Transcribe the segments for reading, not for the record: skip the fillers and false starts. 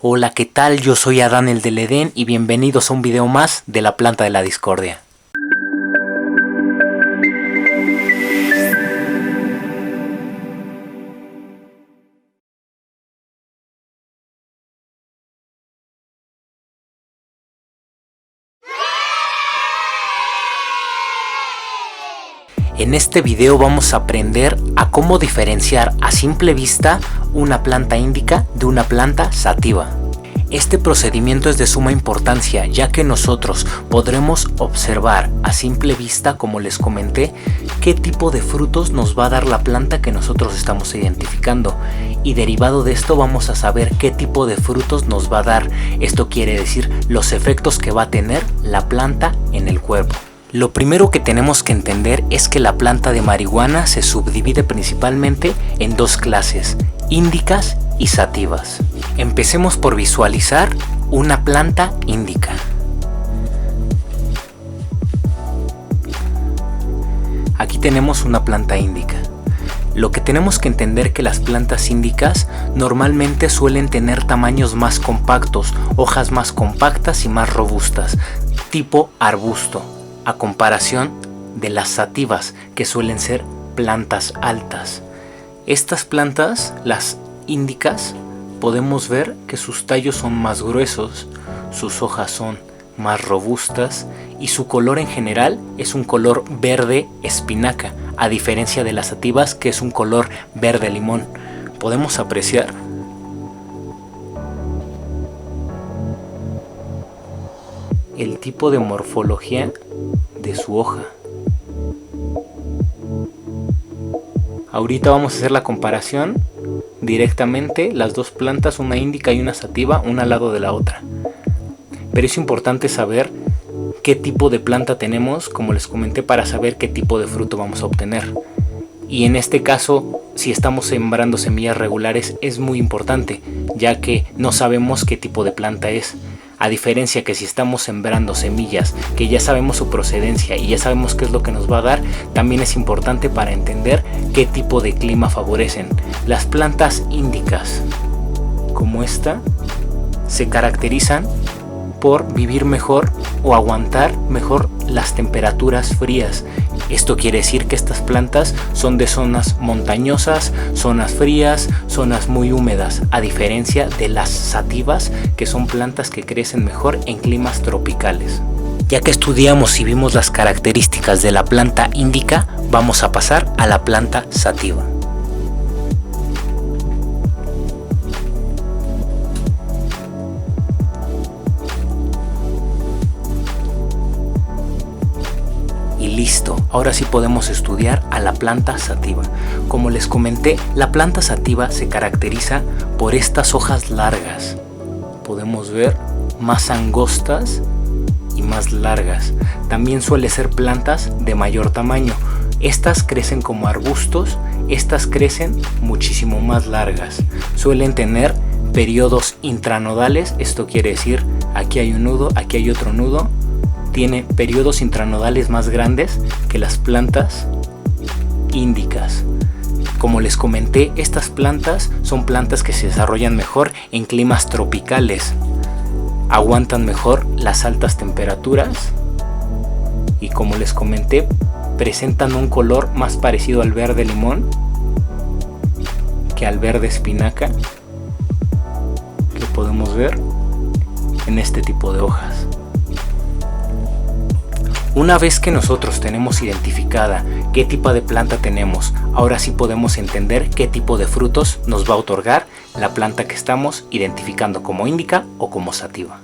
Hola, ¿qué tal? Yo soy Adán el del Edén y bienvenidos a un video más de la planta de la discordia. En este video vamos a aprender a cómo diferenciar a simple vista una planta índica de una planta sativa. Este procedimiento es de suma importancia, ya que nosotros podremos observar a simple vista, como les comenté, qué tipo de frutos nos va a dar la planta que nosotros estamos identificando, y derivado de esto vamos a saber qué tipo de frutos nos va a dar. Esto quiere decir los efectos que va a tener la planta en el cuerpo. Lo primero que tenemos que entender es que la planta de marihuana se subdivide principalmente en dos clases, índicas y sativas. Empecemos por visualizar una planta índica. Aquí tenemos una planta índica. Lo que tenemos que entender que las plantas índicas normalmente suelen tener tamaños más compactos, hojas más compactas y más robustas, tipo arbusto, a comparación de las sativas, que suelen ser plantas altas. Estas plantas, las índicas, podemos ver que sus tallos son más gruesos, sus hojas son más robustas y su color en general es un color verde espinaca, a diferencia de las sativas, que es un color verde limón. Podemos apreciar el tipo de morfología de su hoja. Ahorita vamos a hacer la comparación directamente, las dos plantas, una índica y una sativa, una al lado de la otra. Pero es importante saber qué tipo de planta tenemos, como les comenté, para saber qué tipo de fruto vamos a obtener. Y en este caso, si estamos sembrando semillas regulares, es muy importante, ya que no sabemos qué tipo de planta es. A diferencia que si estamos sembrando semillas que ya sabemos su procedencia y ya sabemos qué es lo que nos va a dar, también es importante para entender qué tipo de clima favorecen. Las plantas índicas, como esta, se caracterizan por vivir mejor o aguantar mejor las temperaturas frías. Esto quiere decir que estas plantas son de zonas montañosas, zonas frías, zonas muy húmedas, a diferencia de las sativas, que son plantas que crecen mejor en climas tropicales. Ya que estudiamos y vimos las características de la planta índica, vamos a pasar a la planta sativa. Y listo, ahora sí podemos estudiar a la planta sativa. Como les comenté, la planta sativa se caracteriza por estas hojas largas. Podemos ver más angostas y más largas. También suele ser plantas de mayor tamaño. Estas crecen como arbustos, estas crecen muchísimo más largas. Suelen tener periodos intranodales, esto quiere decir aquí hay un nudo, aquí hay otro nudo. Tiene periodos intranodales más grandes que las plantas índicas. Como les comenté, estas plantas son plantas que se desarrollan mejor en climas tropicales, aguantan mejor las altas temperaturas y, como les comenté, presentan un color más parecido al verde limón que al verde espinaca, que podemos ver en este tipo de hojas. Una vez que nosotros tenemos identificada qué tipo de planta tenemos, ahora sí podemos entender qué tipo de frutos nos va a otorgar la planta que estamos identificando como índica o como sativa.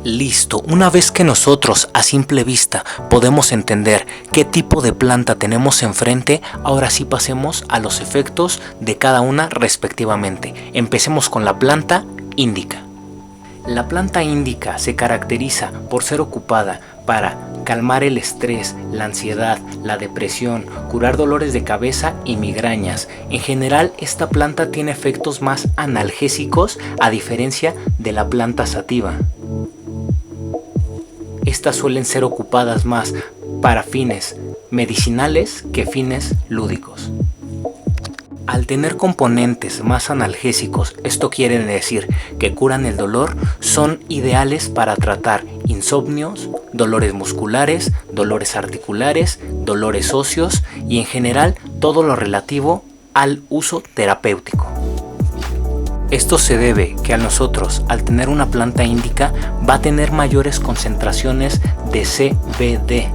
Listo, una vez que nosotros a simple vista podemos entender qué tipo de planta tenemos enfrente, ahora sí pasemos a los efectos de cada una respectivamente. Empecemos con la planta índica. La planta índica se caracteriza por ser ocupada para calmar el estrés, la ansiedad, la depresión, curar dolores de cabeza y migrañas. En general, esta planta tiene efectos más analgésicos a diferencia de la planta sativa. Estas suelen ser ocupadas más para fines medicinales que fines lúdicos. Al tener componentes más analgésicos, esto quiere decir que curan el dolor, son ideales para tratar insomnios, dolores musculares, dolores articulares, dolores óseos y en general todo lo relativo al uso terapéutico. Esto se debe que a nosotros, al tener una planta índica, va a tener mayores concentraciones de CBD.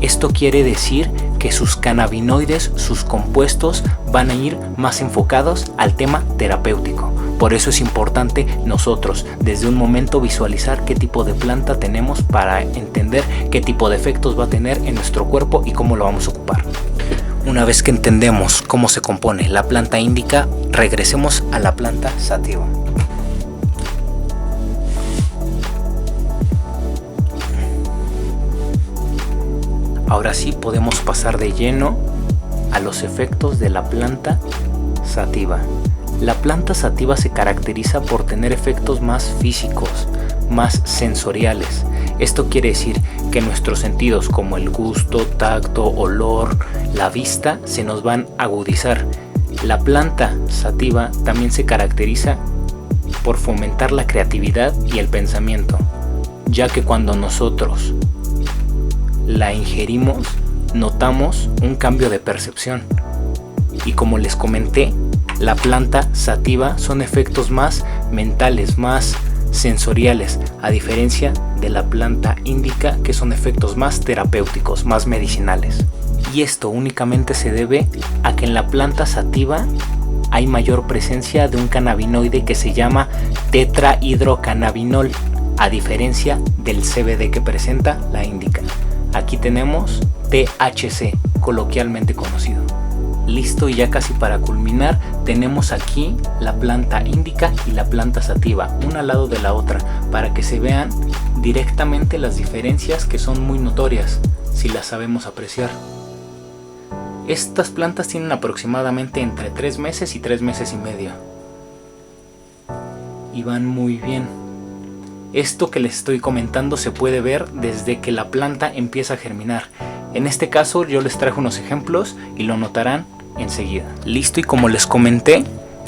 Esto quiere decir que sus cannabinoides, sus compuestos, van a ir más enfocados al tema terapéutico. Por eso es importante nosotros, desde un momento, visualizar qué tipo de planta tenemos para entender qué tipo de efectos va a tener en nuestro cuerpo y cómo lo vamos a ocupar. Una vez que entendemos cómo se compone la planta índica, regresemos a la planta sativa. Ahora sí podemos pasar de lleno a los efectos de la planta sativa. La planta sativa se caracteriza por tener efectos más físicos, más sensoriales. Esto quiere decir que nuestros sentidos como el gusto, tacto, olor, la vista se nos van a agudizar. La planta sativa también se caracteriza por fomentar la creatividad y el pensamiento, ya que cuando nosotros la ingerimos, notamos un cambio de percepción. Y como les comenté, la planta sativa son efectos más mentales, más sensoriales, a diferencia de la planta índica, que son efectos más terapéuticos, más medicinales. Y esto únicamente se debe a que en la planta sativa hay mayor presencia de un cannabinoide que se llama tetrahidrocannabinol, a diferencia del CBD que presenta la índica. Aquí tenemos THC, coloquialmente conocido. Listo, y ya casi para culminar, tenemos aquí la planta índica y la planta sativa, una al lado de la otra, para que se vean directamente las diferencias que son muy notorias, si las sabemos apreciar. Estas plantas tienen aproximadamente entre 3 meses y 3 meses y medio. Y van muy bien. Esto que les estoy comentando se puede ver desde que la planta empieza a germinar. En este caso yo les traje unos ejemplos y lo notarán enseguida. Listo, y como les comenté,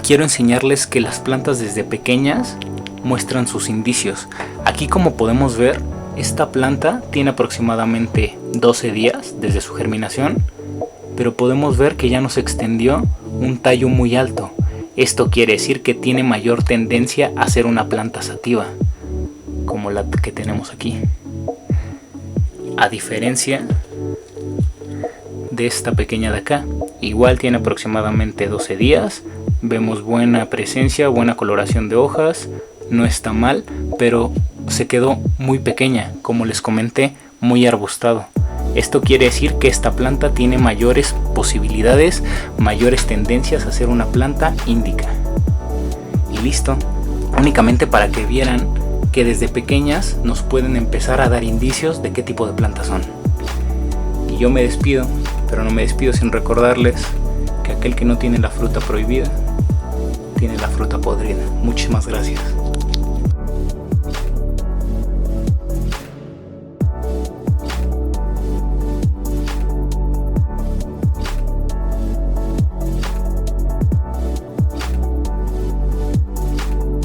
quiero enseñarles que las plantas desde pequeñas muestran sus indicios. Aquí, como podemos ver, esta planta tiene aproximadamente 12 días desde su germinación, pero podemos ver que ya nos extendió un tallo muy alto. Esto quiere decir que tiene mayor tendencia a ser una planta sativa, como la que tenemos aquí, a diferencia de esta pequeña de acá. Igual tiene aproximadamente 12 días, vemos buena presencia, buena coloración de hojas, no está mal, pero se quedó muy pequeña, como les comenté, muy arbustado. Esto quiere decir que esta planta tiene mayores posibilidades, mayores tendencias a ser una planta índica. Y listo, únicamente para que vieran que desde pequeñas nos pueden empezar a dar indicios de qué tipo de plantas son. Y yo me despido, pero no me despido sin recordarles que aquel que no tiene la fruta prohibida, tiene la fruta podrida. Muchísimas gracias.